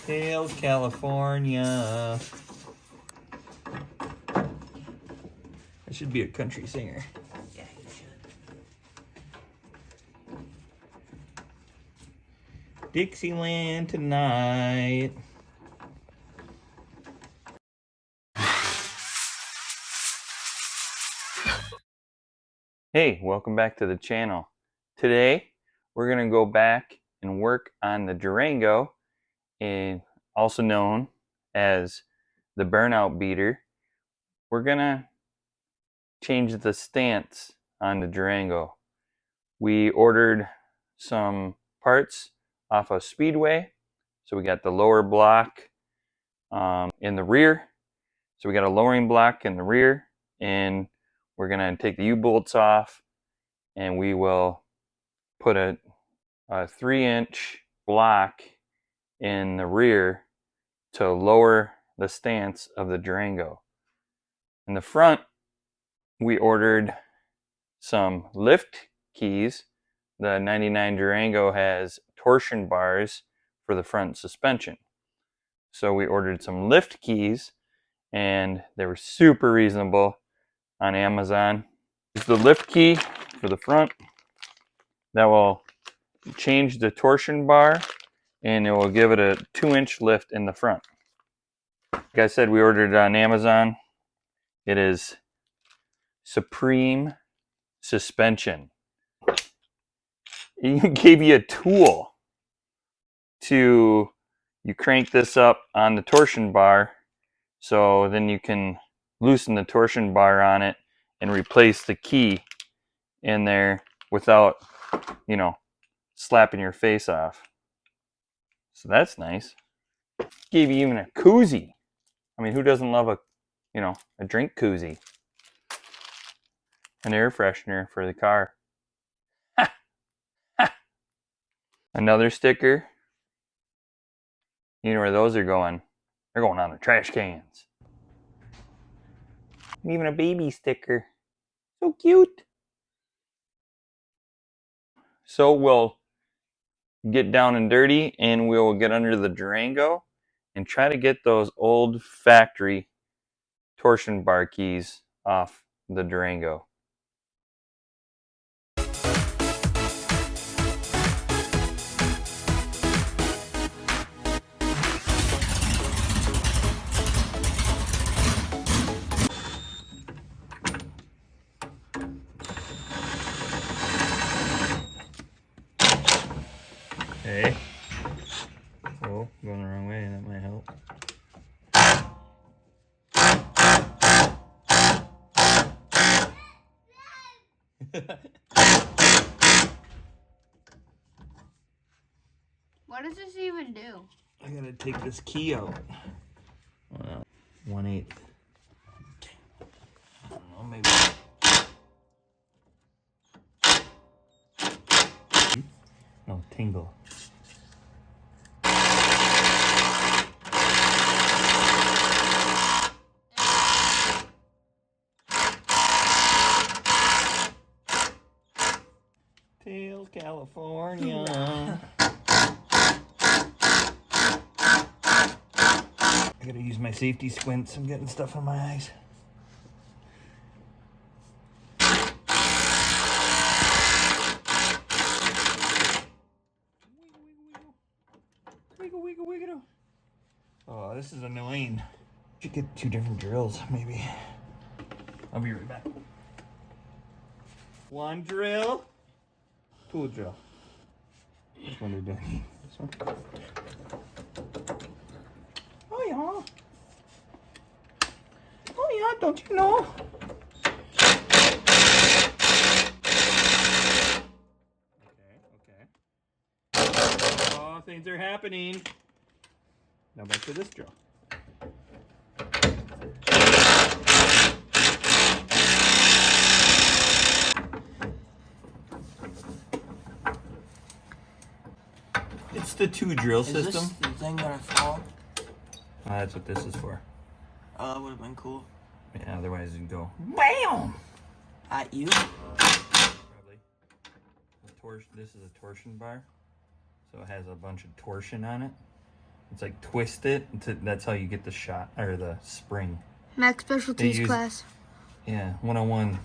Tails, California. I should be a country singer. Yeah, you should. Dixieland tonight. Hey, welcome back to the channel. Today, we're going to go back and work on the Durango, and also known as the Burnout beater. We're going to change the stance on the Durango. We ordered some parts off of Speedway. So we got the lower block in the rear. So we got a lowering block in the rear, and we're going to take the U-bolts off, and we will put a 3-inch block in the rear to lower the stance of the Durango. In the front, we ordered some lift keys. The 99 Durango has torsion bars for the front suspension. So we ordered some lift keys, and they were super reasonable on Amazon. It's the lift key for the front that will change the torsion bar, and it will give it a 2-inch lift in the front. Like I said, we ordered it on Amazon. It is Supreme Suspension. It gave you a tool to, you crank this up on the torsion bar, so then you can loosen the torsion bar on it and replace the key in there without, you know, slapping your face off. So that's nice. Gave you even a koozie. I mean, who doesn't love a drink koozie? An air freshener for the car. Ha! Ha! Another sticker. You know where those are going? They're going on the trash cans. And even a baby sticker. So cute. So we'll get down and dirty, and we'll get under the Durango and try to get those old factory torsion bar keys off the Durango. Hey. Oh, going the wrong way, that might help. What does this even do? I gotta take this key out. 1/8. I don't know, maybe. No, tingle. Tails, California. I gotta use my safety squints. I'm getting stuff on my eyes. Wiggle, wiggle, wiggle. Oh, this is annoying. Should get 2 different drills, maybe. I'll be right back. 1 drill, 2 drill. Which one are you doing? This one? Oh yeah. Oh yeah, don't you know? Okay. Oh, things are happening. Now back to this drill. It's the 2 drill system. Is this the thing gonna fall? That's what this is for. Oh, that would have been cool. Yeah, otherwise you'd go BAM! At you? Probably. This is a torsion bar, so it has a bunch of torsion on it. It's like twist it. That's how you get the shot or the spring. Mac specialties class. Yeah, 101.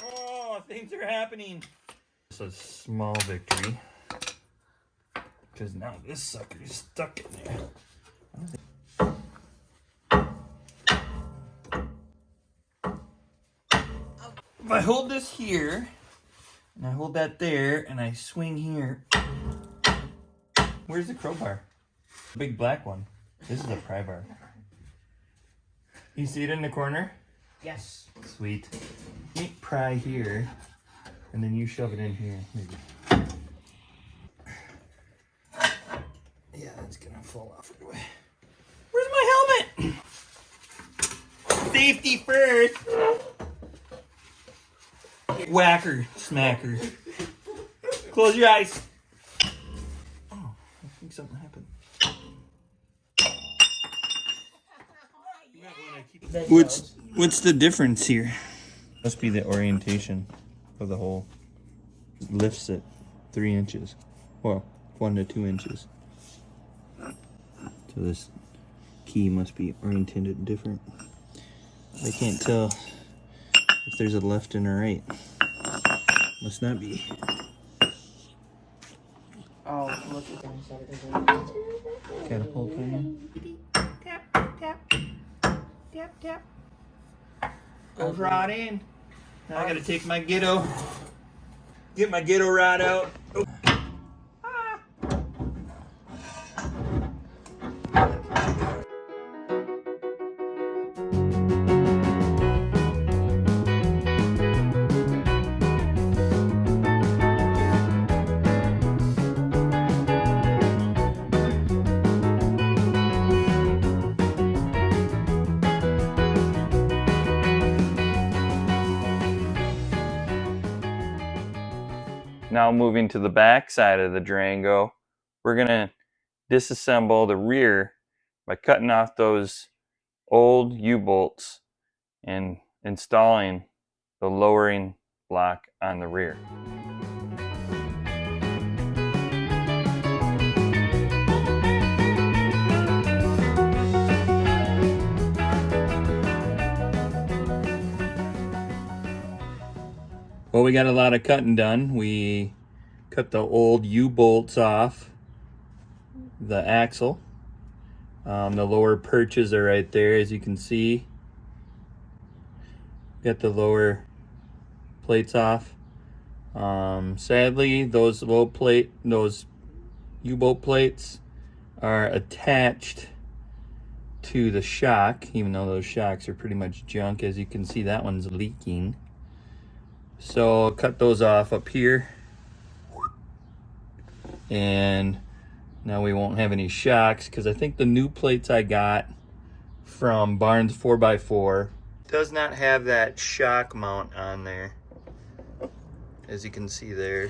Oh, things are happening. It's a small victory. Because now this sucker is stuck in there. If I hold this here, and I hold that there, and I swing here. Where's the crowbar? The big black one. This is a pry bar. You see it in the corner? Yes. Sweet. You pry here, and then you shove it in here. Maybe. Yeah, that's gonna fall off right away. Where's my helmet? Safety first. Whacker, smacker. Close your eyes. Oh, I think something happened. What's the difference here? Must be the orientation of the hole. It lifts it 3 inches. Well, 1 to 2 inches. So this key must be oriented different. I can't tell if there's a left and a right. Must not be. Oh, look at that. Catapult on Tap, tap. Tap, tap. Goes right in. Now I gotta take my get my ghetto rod out. Oh. Now moving to the back side of the Durango, we're gonna disassemble the rear by cutting off those old U-bolts and installing the lowering block on the rear. Well, we got a lot of cutting done. We cut the old U-bolts off the axle. The lower perches are right there, as you can see. Got the lower plates off. Sadly, those U-bolt plates are attached to the shock, even though those shocks are pretty much junk. As you can see, that one's leaking. So I'll cut those off up here, and now we won't have any shocks, because I think the new plates I got from Barnes 4x4 does not have that shock mount on there, as you can see there.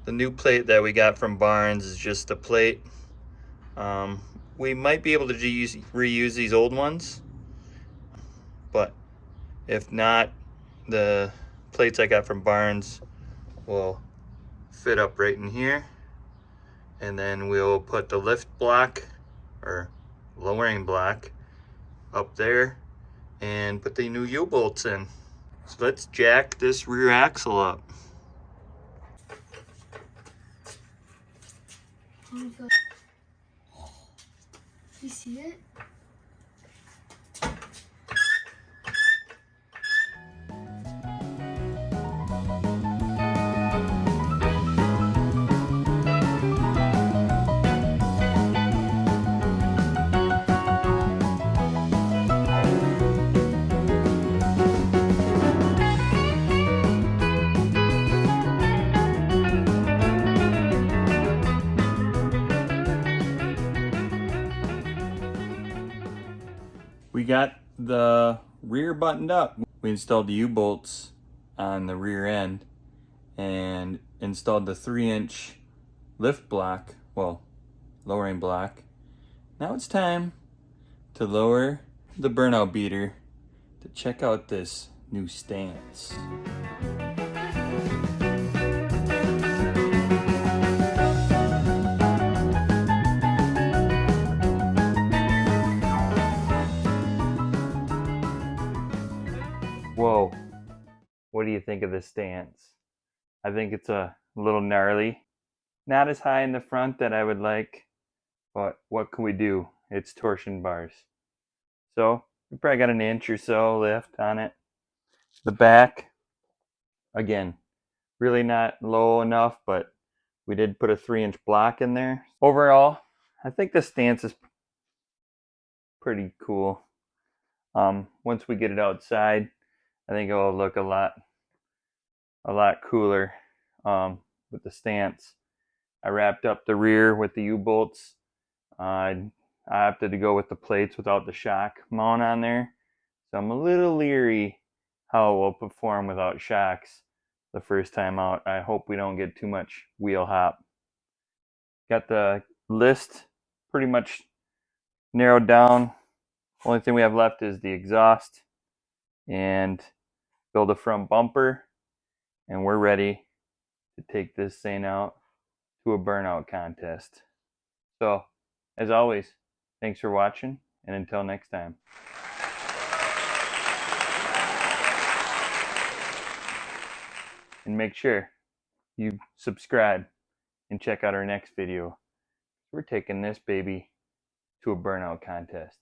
The new plate that we got from Barnes is just a plate. We might be able to reuse these old ones, but if not, the plates I got from Barnes will fit up right in here, and then we'll put the lift block or lowering block up there and put the new U-bolts in. So let's jack this rear axle up. You see it? We got the rear buttoned up. We installed the U-bolts on the rear end and installed the 3-inch lift block, well, lowering block. Now it's time to lower the burnout beater to check out this new stance. Whoa, what do you think of this stance? I think it's a little gnarly. Not as high in the front that I would like, but what can we do? It's torsion bars. So we probably got an inch or so lift on it. The back, again, really not low enough, but we did put a 3-inch block in there. Overall, I think the stance is pretty cool. Once we get it outside, I think it will look a lot cooler with the stance. I wrapped up the rear with the U-bolts. I opted to go with the plates without the shock mount on there. So I'm a little leery how it will perform without shocks the first time out. I hope we don't get too much wheel hop. Got the list pretty much narrowed down. Only thing we have left is the exhaust and build a front bumper, and we're ready to take this thing out to a burnout contest. So, as always, thanks for watching, and until next time. And make sure you subscribe and check out our next video. We're taking this baby to a burnout contest.